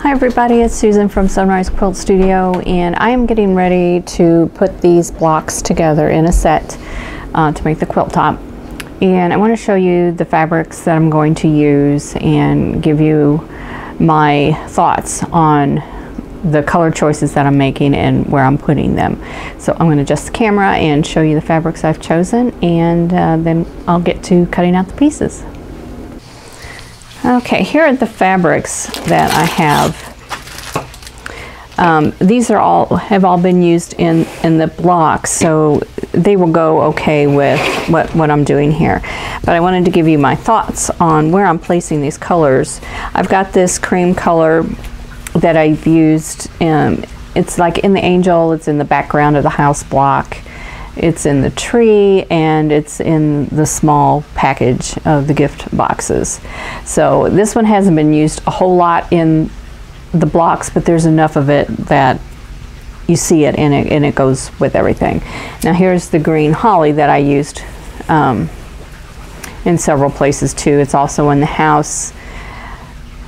Hi everybody, it's Susan from Sunrise Quilt Studio, and I am getting ready to put these blocks together in a set to make the quilt top. And I want to show you the fabrics that I'm going to use and give you my thoughts on the color choices that I'm making and where I'm putting them. So I'm going to adjust the camera and show you the fabrics I've chosen, and then I'll get to cutting out the pieces. Okay, here are the fabrics that I have. These have all been used in the blocks, so they will go okay with what I'm doing here. But I wanted to give you my thoughts on where I'm placing these colors. I've got this cream color that I've used. It's like in the angel, it's in the background of the house block. It's in the tree, and it's in the small package of the gift boxes. So this one hasn't been used a whole lot in the blocks, but there's enough of it that you see it and it goes with everything. Now here's the green holly that I used in several places too. It's also in the house,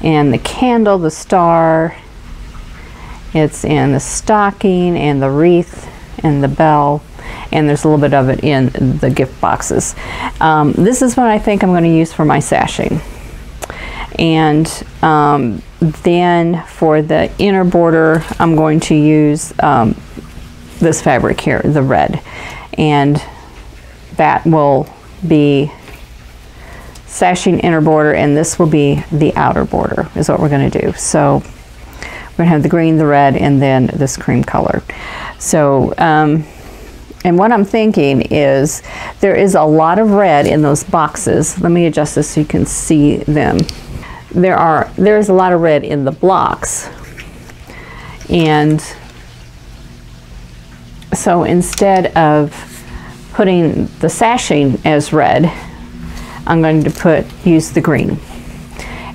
and the candle, the star, it's in the stocking and the wreath and the bell, and there's a little bit of it in the gift boxes. This is what I think I'm going to use for my sashing. And then for the inner border, I'm going to use this fabric here, the red, and that will be sashing inner border, and this will be the outer border is what we're going to do. So we're going to have the green, the red, and then this cream color. So and what I'm thinking is there is a lot of red in those boxes. Let me adjust this so you can see them. There is a lot of red in the blocks, and so instead of putting the sashing as red, I'm going to use the green.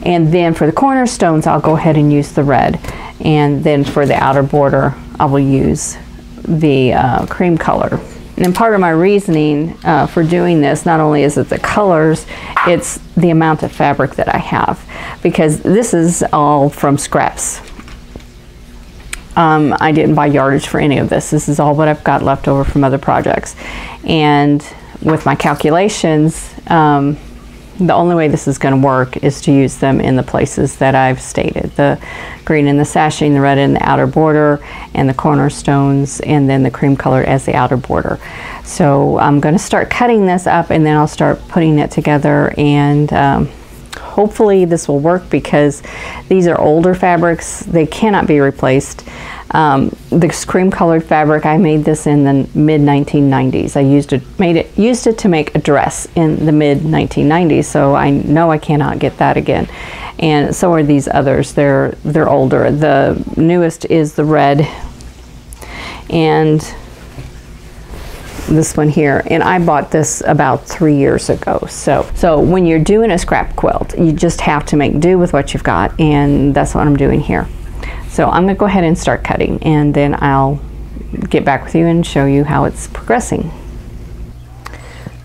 And then for the cornerstones, I'll go ahead and use the red, and then for the outer border, I will use the cream color. And part of my reasoning for doing this, not only is it the colors, it's the amount of fabric that I have, because this is all from scraps. I didn't buy yardage for any of this. This is all what I've got left over from other projects. And with my calculations, the only way this is going to work is to use them in the places that I've stated. The green in the sashing, the red in the outer border, and the cornerstones, and then the cream color as the outer border. So I'm going to start cutting this up, and then I'll start putting it together, and hopefully this will work, because these are older fabrics. They cannot be replaced. This cream colored fabric, I made this in the mid 1990s. I used it to make a dress in the mid 1990s, so I know I cannot get that again. And so are these others. They're older. The newest is the red, and this one here, and I bought this about 3 years ago. So when you're doing a scrap quilt, you just have to make do with what you've got, and that's what I'm doing here. So I'm going to go ahead and start cutting, and then I'll get back with you and show you how it's progressing.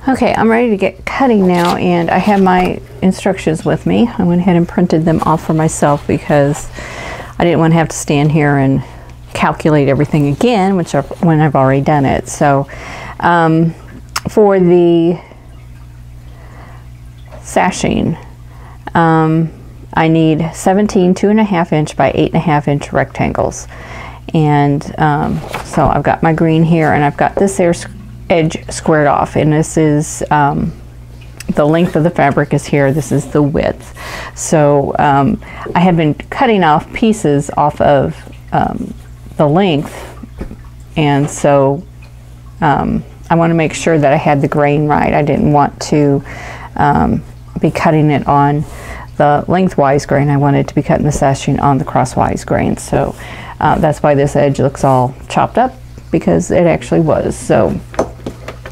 Okay, I'm ready to get cutting now, and I have my instructions with me. I went ahead and printed them off for myself because I didn't want to have to stand here and calculate everything again, when I've already done it. So for the sashing, I need 17 2.5 inch by 8.5 inch rectangles, and so I've got my green here, and I've got this edge squared off, and this is the length of the fabric is here. This is the width. So I had been cutting off pieces off of the length, and so I want to make sure that I had the grain right. I didn't want to be cutting it on the lengthwise grain. I wanted to be cutting the sashing on the crosswise grain. So that's why this edge looks all chopped up, because it actually was. So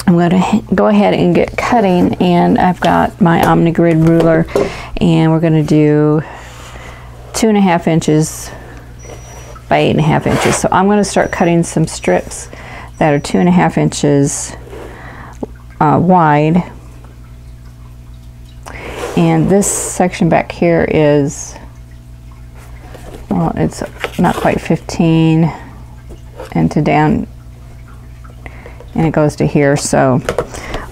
I'm going to go ahead and get cutting, and I've got my OmniGrid ruler, and we're going to do 2.5 inches by 8.5 inches. So I'm going to start cutting some strips that are 2.5 inches wide. And this section back here is well, it's not quite 15 and to down, and it goes to here. So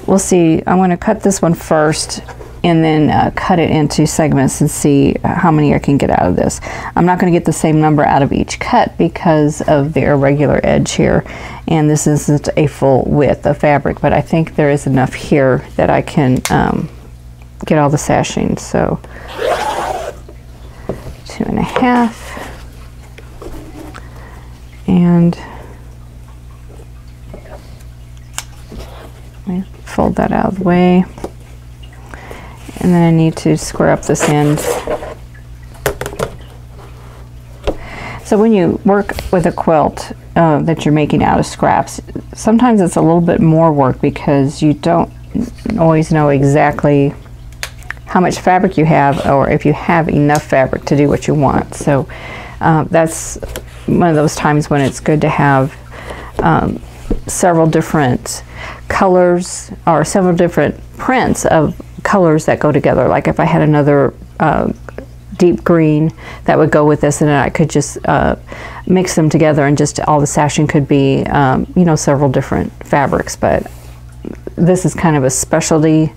we'll see. I'm going to cut this one first and then cut it into segments and see how many I can get out of this. I'm not going to get the same number out of each cut because of the irregular edge here, and this isn't a full width of fabric, but I think there is enough here that I can get all the sashing. So 2.5, and let me fold that out of the way. And then I need to square up this end. So when you work with a quilt that you're making out of scraps, sometimes it's a little bit more work because you don't always know exactly how much fabric you have, or if you have enough fabric to do what you want. So that's one of those times when it's good to have several different colors or several different prints of colors that go together. Like if I had another deep green that would go with this, and then I could just mix them together, and just all the sashing could be you know, several different fabrics. But this is kind of a specialty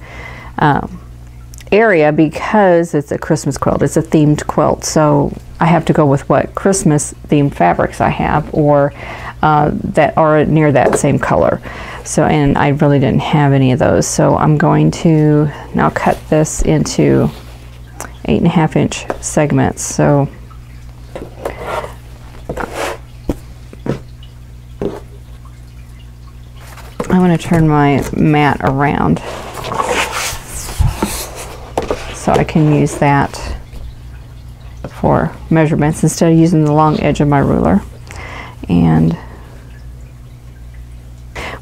area because it's a Christmas quilt. It's a themed quilt, so I have to go with what Christmas themed fabrics I have, or that are near that same color. So, and I really didn't have any of those, so I'm going to now cut this into 8.5-inch segments. So I'm going to turn my mat around so I can use that for measurements instead of using the long edge of my ruler. And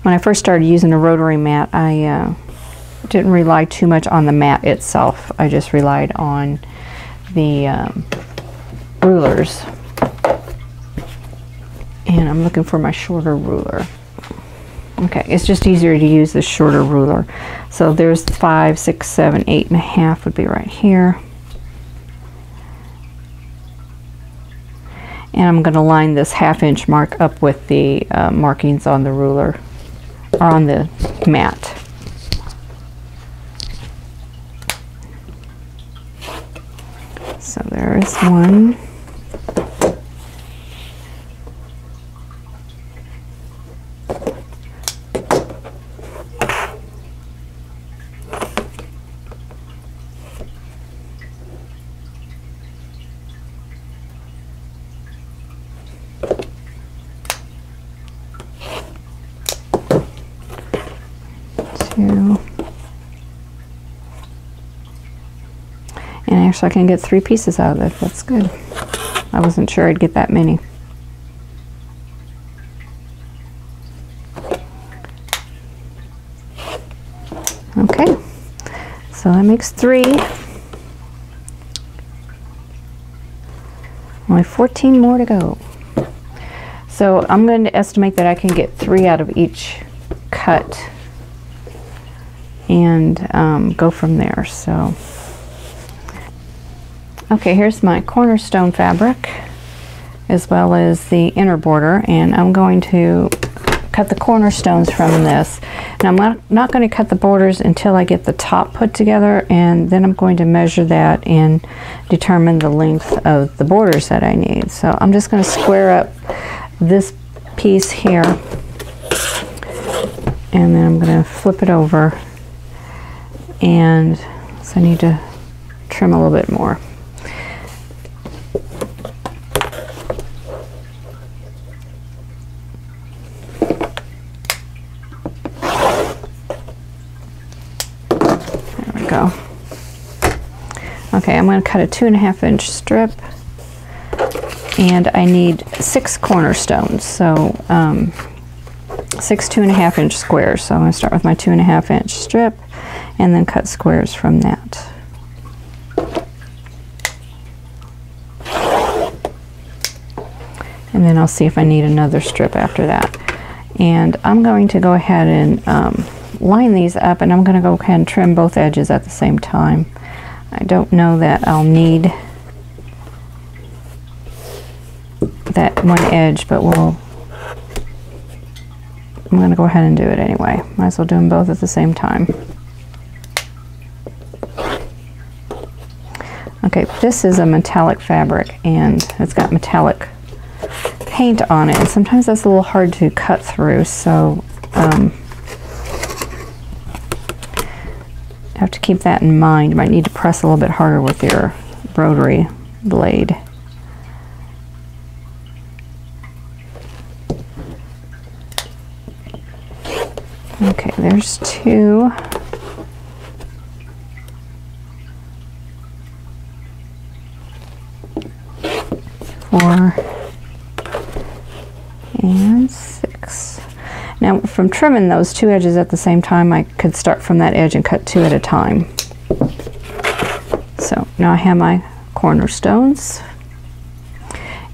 when I first started using a rotary mat, I didn't rely too much on the mat itself. I just relied on the rulers. And I'm looking for my shorter ruler. Okay, it's just easier to use the shorter ruler. So there's 5, 6, 7, 8.5 would be right here. And I'm going to line this 1/2-inch mark up with the markings on the ruler, or on the mat. So there is one. Two. And actually I can get 3 pieces out of it. That's good. I wasn't sure I'd get that many. Okay, so that makes 3. Only 14 more to go. So I'm going to estimate that I can get 3 out of each cut and go from there. So okay, here's my cornerstone fabric as well as the inner border, and I'm going to cut the cornerstones from this. And I'm not going to cut the borders until I get the top put together, and then I'm going to measure that and determine the length of the borders that I need. So I'm just going to square up this piece here, and then I'm going to flip it over, and so I need to trim a little bit more. There we go. Okay, I'm going to cut a 2.5-inch strip, and I need 6 cornerstones, so 6 2.5-inch squares. So I'm going to start with my 2.5-inch strip and then cut squares from that. And then I'll see if I need another strip after that. And I'm going to go ahead and line these up, and I'm going to go ahead and trim both edges at the same time. I don't know that I'll need that one edge, but I'm going to go ahead and do it anyway. Might as well do them both at the same time. Okay, this is a metallic fabric, and it's got metallic paint on it, and sometimes that's a little hard to cut through, so you have to keep that in mind. You might need to press a little bit harder with your rotary blade. Okay, there's 2. And 6. Now from trimming those 2 edges at the same time, I could start from that edge and cut 2 at a time. So now I have my cornerstones,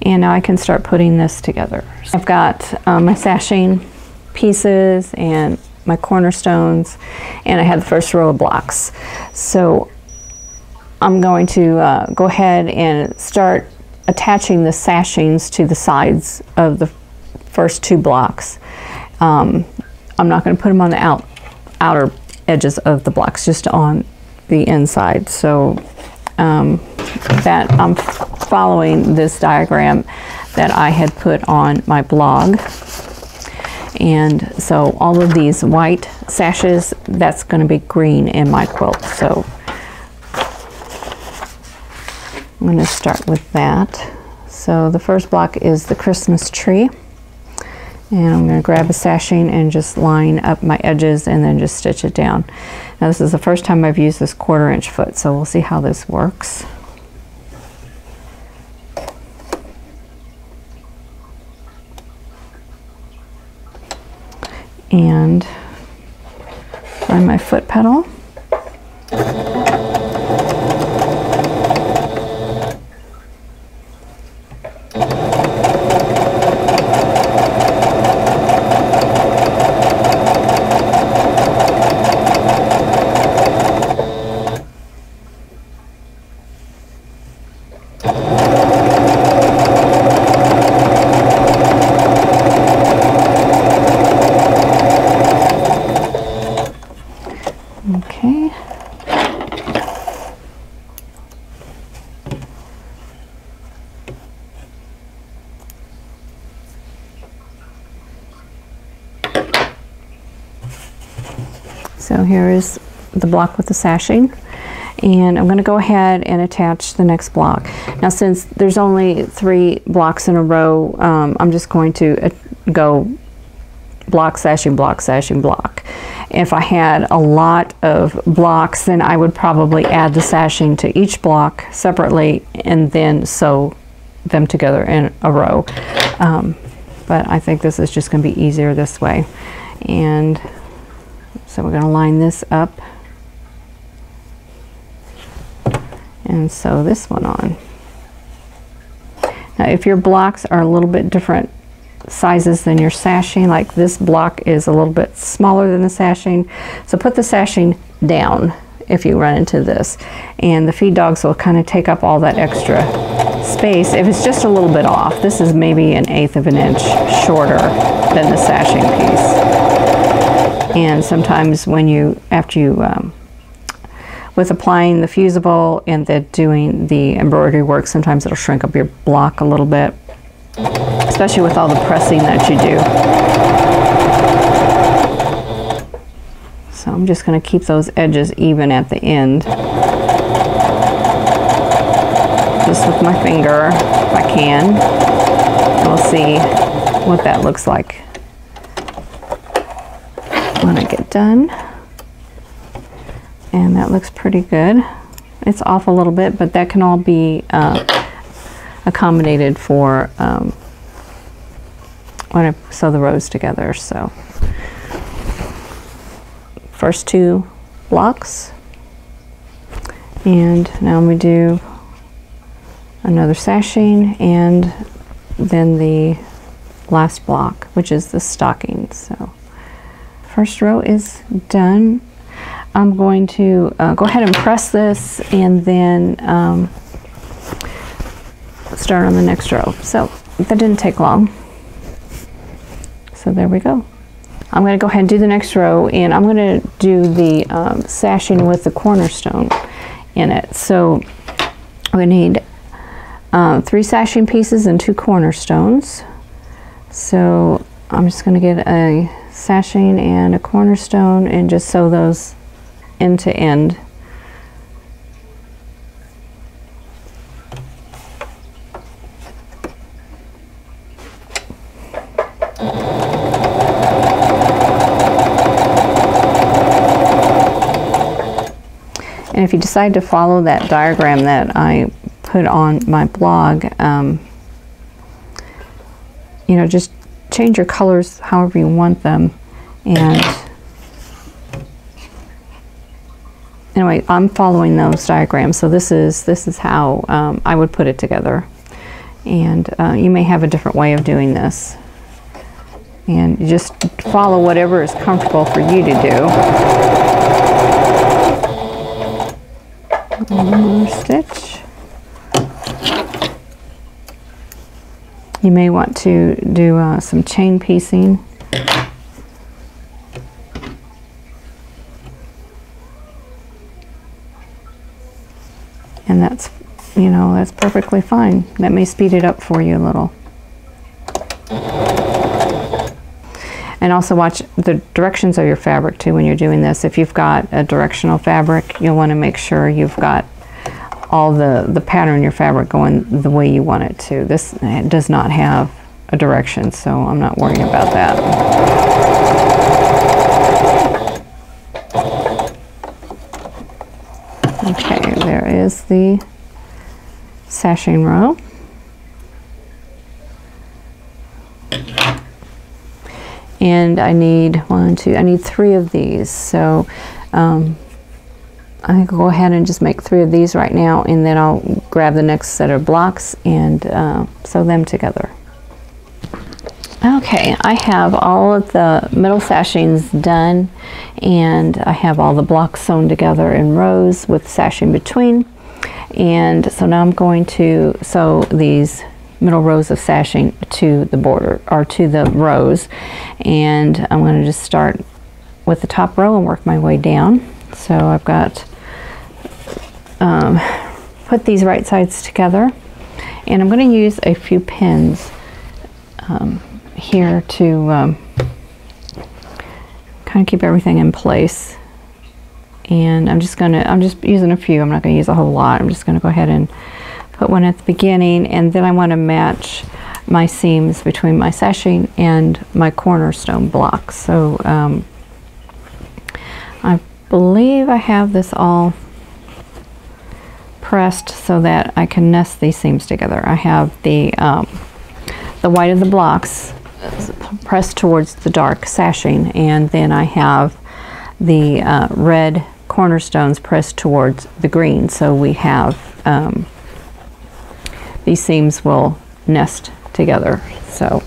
and now I can start putting this together. I've got my sashing pieces and my cornerstones, and I had the first row of blocks. So I'm going to go ahead and start attaching the sashings to the sides of the first 2 blocks. I'm not going to put them on the outer edges of the blocks, just on the inside. So that I'm following this diagram that I had put on my blog. And so all of these white sashes, that's going to be green in my quilt. So I'm going to start with that. So the first block is the Christmas tree, and I'm going to grab a sashing and just line up my edges and then just stitch it down. Now this is the first time I've used this 1/4 inch foot, so we'll see how this works. And find my foot pedal. Okay. So here is the block with the sashing, and I'm going to go ahead and attach the next block. Now since there's only 3 blocks in a row, I'm just going to go block, sashing, block, sashing, block. If I had a lot of blocks, then I would probably add the sashing to each block separately and then sew them together in a row. But I think this is just going to be easier this way. And so we're going to line this up and sew this one on. Now if your blocks are a little bit different sizes than your sashing, like this block is a little bit smaller than the sashing, so put the sashing down if you run into this, and the feed dogs will kind of take up all that extra space. If it's just a little bit off, this is maybe 1/8 of an inch shorter than the sashing piece. And sometimes when you, after you with applying the fusible and then doing the embroidery work, sometimes it'll shrink up your block a little bit, especially with all the pressing that you do. So I'm just going to keep those edges even at the end, just with my finger if I can. And we'll see what that looks like when I get done. And that looks pretty good. It's off a little bit, but that can all be accommodated for when I sew the rows together. So first 2 blocks, and now we do another sashing and then the last block, which is the stocking. So first row is done. I'm going to go ahead and press this and then start on the next row. So that didn't take long. So there we go. I'm going to go ahead and do the next row, and I'm going to do the sashing with the cornerstone in it. So we need 3 sashing pieces and 2 cornerstones. So I'm just going to get a sashing and a cornerstone and just sew those end to end. And if you decide to follow that diagram that I put on my blog, you know, just change your colors however you want them. And anyway, I'm following those diagrams, so this is how I would put it together. And you may have a different way of doing this. And you just follow whatever is comfortable for you to do. One more stitch. You may want to do some chain piecing. And that's, you know, that's perfectly fine. That may speed it up for you a little. And also watch the directions of your fabric too when you're doing this. If you've got a directional fabric, you'll want to make sure you've got all the pattern in your fabric going the way you want it to. This does not have a direction, so I'm not worrying about that. Okay, there is the sashing row. And I need I need 3 of these. So I think I'll go ahead and just make 3 of these right now, and then I'll grab the next set of blocks and sew them together. Okay, I have all of the middle sashings done, and I have all the blocks sewn together in rows with sashing between. And so now I'm going to sew these middle rows of sashing to the border, or to the rows, and I'm going to just start with the top row and work my way down. So I've got put these right sides together, and I'm going to use a few pins here to kind of keep everything in place. And I'm just using a few. I'm not going to use a whole lot. I'm just going to go ahead and put one at the beginning, and then I want to match my seams between my sashing and my cornerstone blocks. So I believe I have this all pressed so that I can nest these seams together. I have the white of the blocks pressed towards the dark sashing, and then I have the red cornerstones pressed towards the green. So we have these seams will nest together. So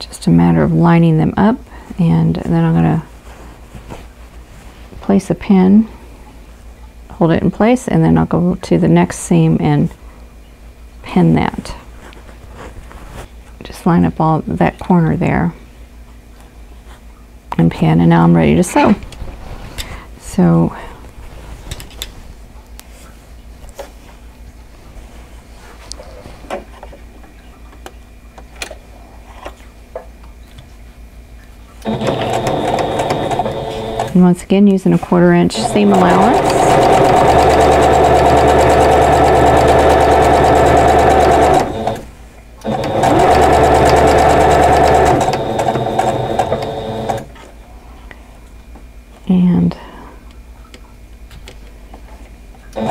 just a matter of lining them up, and then I'm going to place a pin, hold it in place, and then I'll go to the next seam and pin that. Just line up all that corner there and pin, and now I'm ready to sew. So and once again, using a 1/4 inch seam allowance. And I'm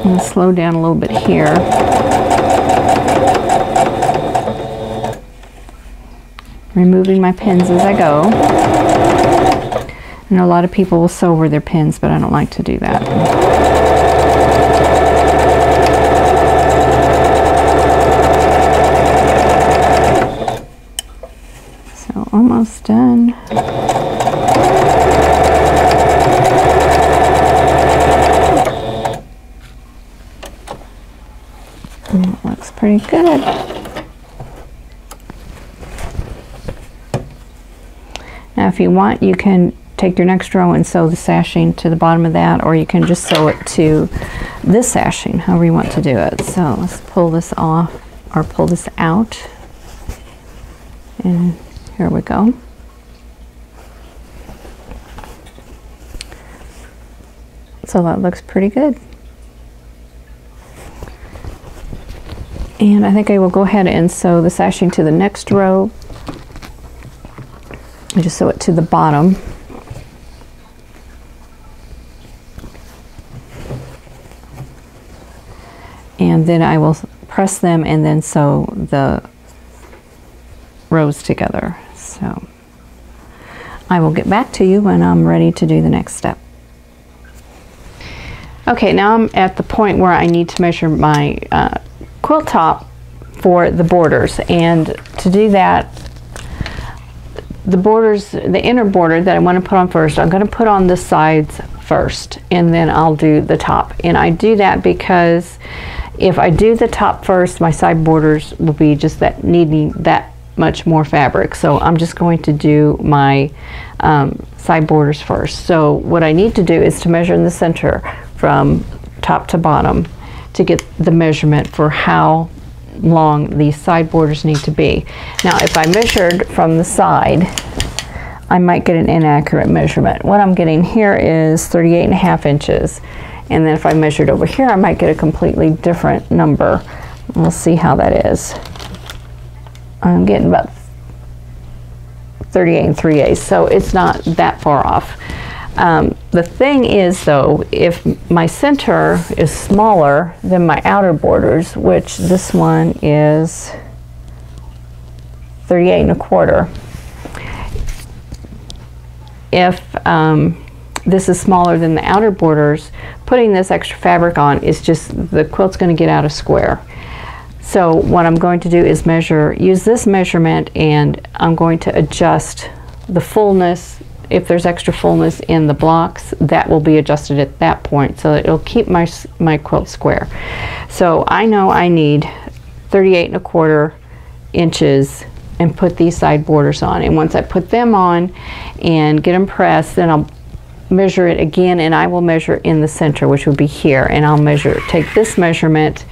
going to slow down a little bit here. Removing my pins as I go. And a lot of people will sew over their pins, but I don't like to do that. So almost done. It looks pretty good. Now if you want, you can take your next row and sew the sashing to the bottom of that, or you can just sew it to this sashing, however you want to do it. So let's pull this off, or pull this out, and here we go. So that looks pretty good. And I think I will go ahead and sew the sashing to the next row. I just sew it to the bottom. And then I will press them and then sew the rows together. So I will get back to you when I'm ready to do the next step. Okay, now I'm at the point where I need to measure my quilt top for the borders, and to do that, the borders, the inner border that I want to put on first, I'm going to put on the sides first, and then I'll do the top. And I do that because if I do the top first, my side borders will be just that needing that much more fabric. So I'm just going to do my side borders first. So what I need to do is to measure in the center from top to bottom to get the measurement for how long these side borders need to be. Now if I measured from the side, I might get an inaccurate measurement. What I'm getting here is 38.5 inches, and then if I measured over here, I might get a completely different number. We'll see how that is. I'm getting about 38 3/8, so it's not that far off. The thing is though, if my center is smaller than my outer borders, which this one is 38 1/4, if this is smaller than the outer borders, putting this extra fabric on is just, the quilt's going to get out of square. So what I'm going to do is use this measurement, and I'm going to adjust the fullness. If there's extra fullness in the blocks, that will be adjusted at that point, so that it'll keep my quilt square. So I know I need 38 1/4 inches and put these side borders on. And once I put them on and get them pressed, then I'll measure it again, and I will measure in the center, which would be here, and I'll take this measurement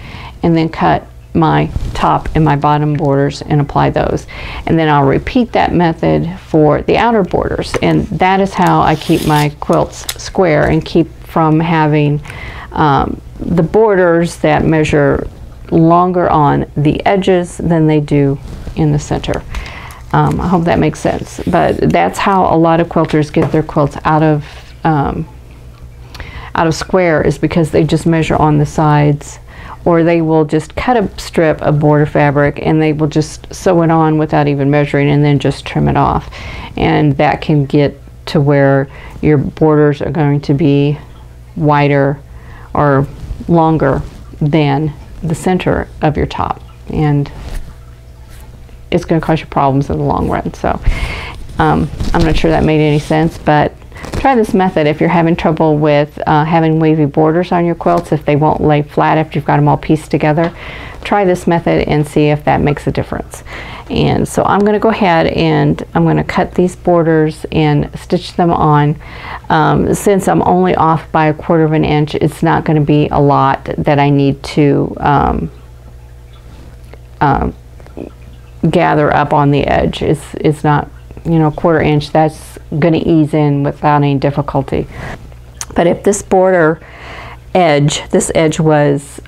and then cut my top and my bottom borders and apply those, and then I'll repeat that method for the outer borders, and that is how I keep my quilts square and keep from having the borders that measure longer on the edges than they do in the center. I hope that makes sense, but that's how a lot of quilters get their quilts out of square, is because they just measure on the sides, or they will just cut a strip of border fabric and they will just sew it on without even measuring, and then just trim it off. And that can get to where your borders are going to be wider or longer than the center of your top, and it's going to cause you problems in the long run. So I'm not sure that made any sense, but try this method if you're having trouble with having wavy borders on your quilts, if they won't lay flat after you've got them all pieced together. Try this method and see if that makes a difference. And so I'm going to go ahead and I'm going to cut these borders and stitch them on. Since I'm only off by 1/4 of an inch, it's not going to be a lot that I need to gather up on the edge. It's not, you know, 1/4 inch. That's going to ease in without any difficulty. But if this border edge, this edge was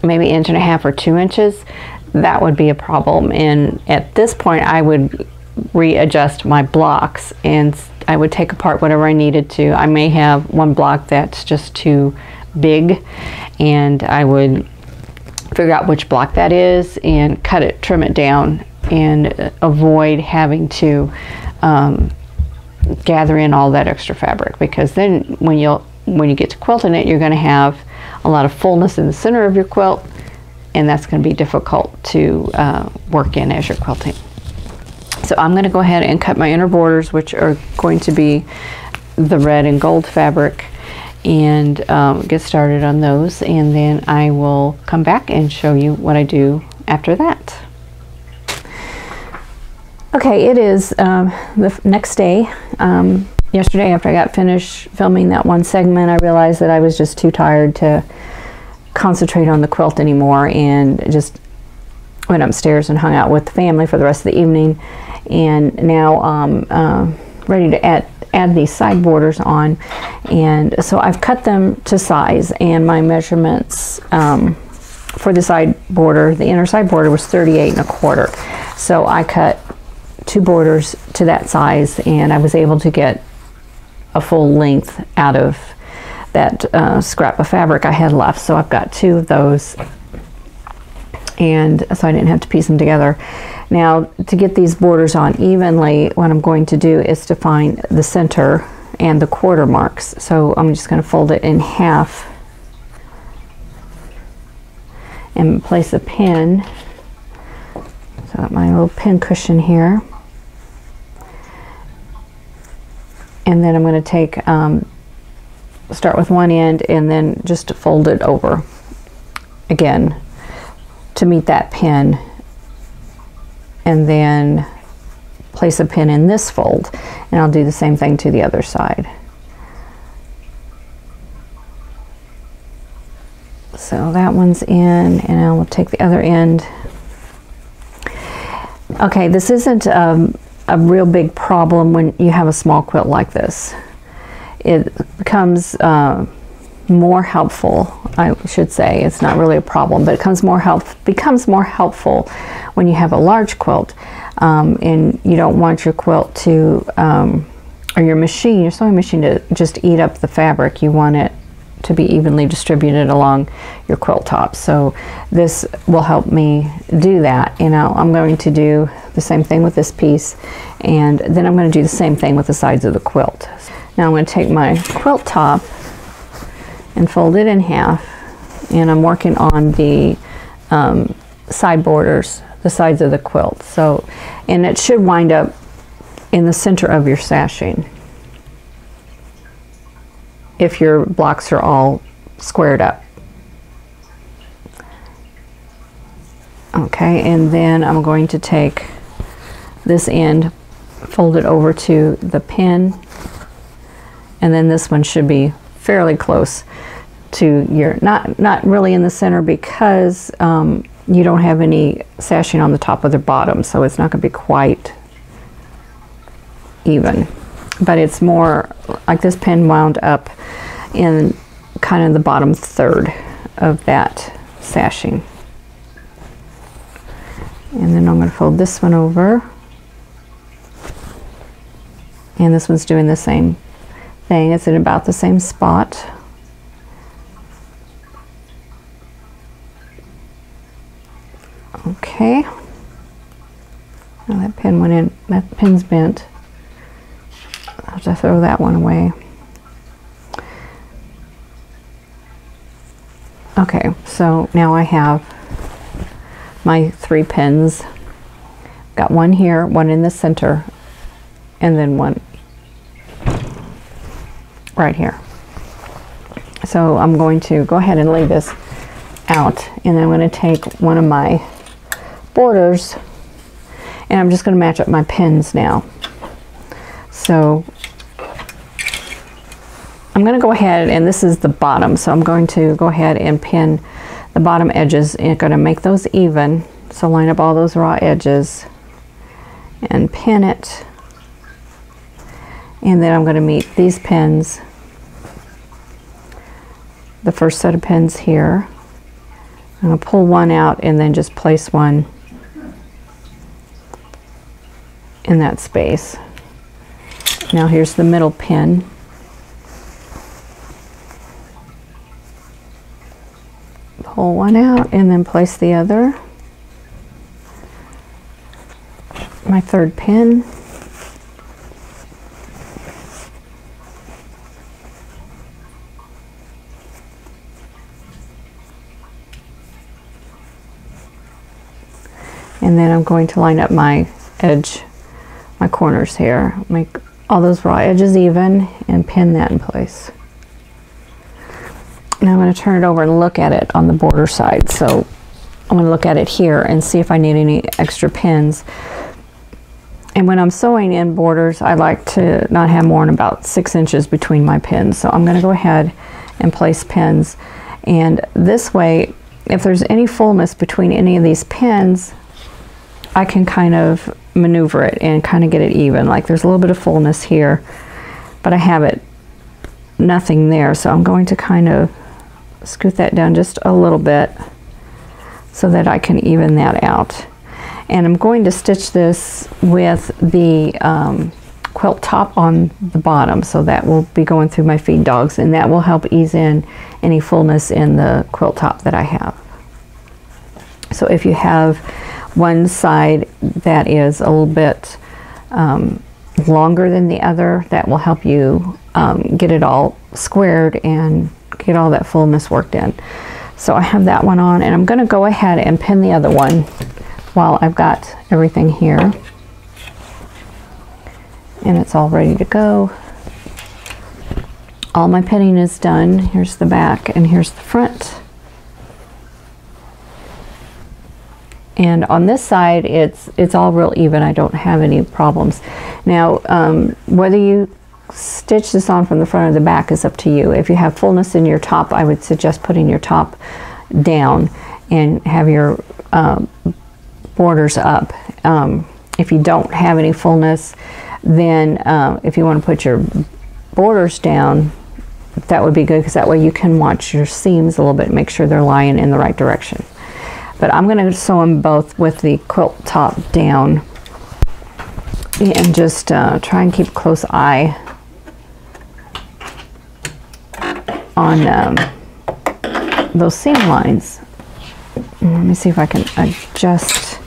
maybe 1.5 inches or 2 inches, that would be a problem. And at this point I would readjust my blocks, and I would take apart whatever I needed to. I may have one block that's just too big, and I would figure out which block that is and cut it, trim it down, and avoid having to gather in all that extra fabric, because then when you get to quilting it, you're going to have a lot of fullness in the center of your quilt, and that's going to be difficult to work in as you're quilting. So I'm going to go ahead and cut my inner borders, which are going to be the red and gold fabric, and get started on those, and then I will come back and show you what I do after that. Okay, it is the next day. Yesterday, after I got finished filming that one segment, I realized that I was just too tired to concentrate on the quilt anymore, and just went upstairs and hung out with the family for the rest of the evening. And now I'm ready to add these side borders on, and so I've cut them to size, and my measurements for the side border, the inner side border, was 38 1/4. So I cut 2 borders to that size, and I was able to get a full length out of that scrap of fabric I had left. So I've got 2 of those, and so I didn't have to piece them together. Now, to get these borders on evenly, what I'm going to do is to find the center and the quarter marks. So I'm just going to fold it in half and place a pin. So I got my little pin cushion here. And then I'm going to take, start with one end and then just fold it over again to meet that pin, and then place a pin in this fold, and I'll do the same thing to the other side. So that one's in, and I will take the other end. Okay, this isn't a real big problem when you have a small quilt like this. It becomes more helpful, I should say. It's not really a problem, but it becomes more helpful when you have a large quilt, and you don't want your quilt to, or your sewing machine to just eat up the fabric. You want it to be evenly distributed along your quilt top. So this will help me do that. You know, I'm going to do the same thing with this piece, and then I'm going to do the same thing with the sides of the quilt. Now I'm going to take my quilt top and fold it in half, and I'm working on the side borders, the sides of the quilt. So, and it should wind up in the center of your sashing if your blocks are all squared up. Okay, and then I'm going to take this end, fold it over to the pin, and then this one should be fairly close to your, not really in the center, because you don't have any sashing on the top of the bottom, so it's not going to be quite even. But it's more like this pin wound up in kind of the bottom third of that sashing. And then I'm going to fold this one over, and this one's doing the same thing. It's in about the same spot. Okay. Now that pin went in, that pin's bent. I'll have to throw that one away. Okay, so now I have my 3 pins. Got one here, one in the center, and then one right here. So I'm going to go ahead and lay this out, and I'm going to take one of my borders, and I'm just going to match up my pins now. So I'm going to go ahead, and this is the bottom, so I'm going to go ahead and pin the bottom edges, and I'm going to make those even. So line up all those raw edges and pin it, and then I'm going to meet these pins, the first set of pins here. I'm going to pull one out and then just place one in that space. Now here's the middle pin. Pull one out and then place the other. My third pin. And then I'm going to line up my edge, my corners here. Make all those raw edges even and pin that in place. Now I'm going to turn it over and look at it on the border side. So I'm going to look at it here and see if I need any extra pins. And when I'm sewing in borders, I like to not have more than about 6 inches between my pins. So I'm going to go ahead and place pins. And this way, if there's any fullness between any of these pins, I can kind of maneuver it and kind of get it even. Like there's a little bit of fullness here, but I have it nothing there. So I'm going to kind of scoot that down just a little bit so that I can even that out. And I'm going to stitch this with the quilt top on the bottom, so that will be going through my feed dogs, and that will help ease in any fullness in the quilt top that I have. So if you have one side that is a little bit longer than the other, that will help you get it all squared and get all that fullness worked in. So I have that one on, and I'm going to go ahead and pin the other one while I've got everything here. And it's all ready to go. All my pinning is done. Here's the back and here's the front. And on this side, it's all real even. I don't have any problems. Now, whether you stitch this on from the front or the back is up to you. If you have fullness in your top, I would suggest putting your top down and have your borders up. If you don't have any fullness, then if you want to put your borders down, that would be good, because that way you can watch your seams a little bit, make sure they're lying in the right direction. But I'm going to sew them both with the quilt top down, and just try and keep a close eye on those seam lines. And let me see if I can adjust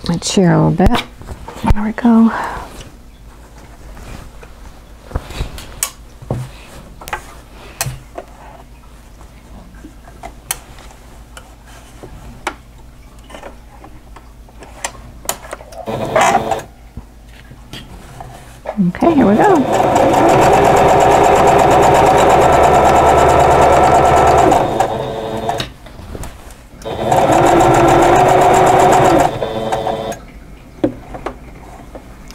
my chair a little bit. There we go. Okay, here we go.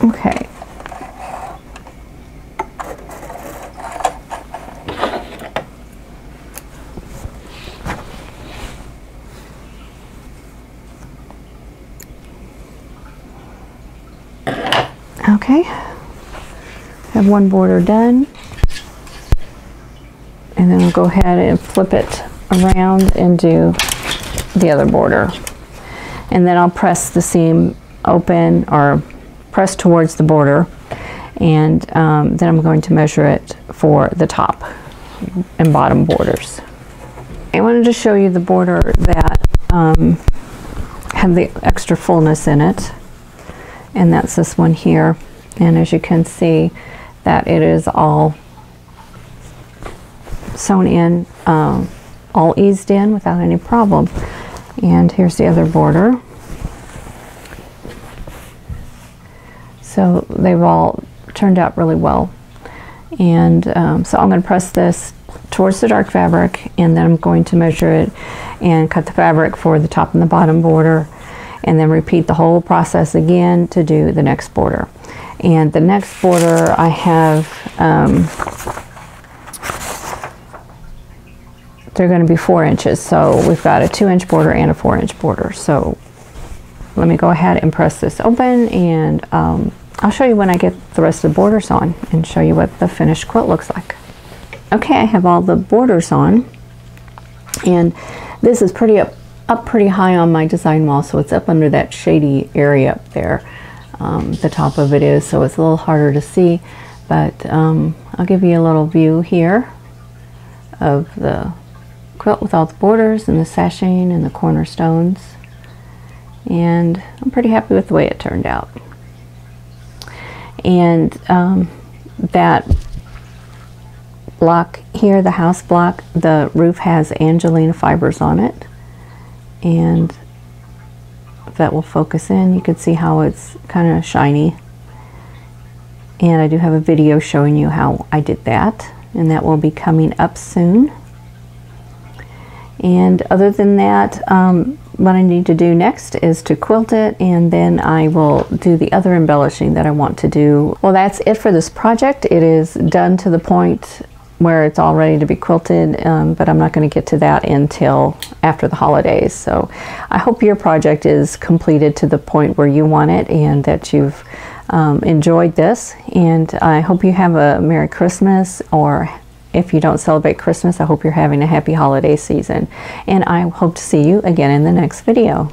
Okay. Okay. Have one border done. And then I'll go ahead and flip it around and do the other border. And then I'll press the seam open, or press towards the border, and then I'm going to measure it for the top and bottom borders. I wanted to show you the border that had the extra fullness in it, and that's this one here. And as you can see, that it is all sewn in, all eased in without any problem. And here's the other border. So they've all turned out really well. And so I'm going to press this towards the dark fabric, and then I'm going to measure it and cut the fabric for the top and the bottom border, and then repeat the whole process again to do the next border. And the next border I have, they're going to be 4 inches. So we've got a 2-inch border and a 4-inch border. So let me go ahead and press this open, and I'll show you when I get the rest of the borders on and show you what the finished quilt looks like. Okay, I have all the borders on, and this is up pretty high on my design wall, so it's up under that shady area up there. The top of it is, so it's a little harder to see, but I'll give you a little view here of the quilt with all the borders and the sashing and the cornerstones, and I'm pretty happy with the way it turned out. And that block here, the house block, the roof has Angelina fibers on it, and if that will focus in, you can see how it's kind of shiny. And I do have a video showing you how I did that. and that will be coming up soon. And other than that, what I need to do next is to quilt it, and then I will do the other embellishing that I want to do. Well, that's it for this project. It is done to the point where it's all ready to be quilted, but I'm not going to get to that until after the holidays. So I hope your project is completed to the point where you want it, and that you've enjoyed this. And I hope you have a Merry Christmas, or if you don't celebrate Christmas, I hope you're having a happy holiday season. And I hope to see you again in the next video.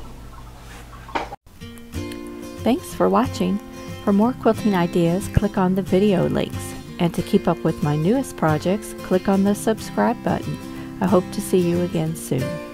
Thanks for watching. For more quilting ideas, click on the video links. And to keep up with my newest projects, click on the subscribe button. I hope to see you again soon.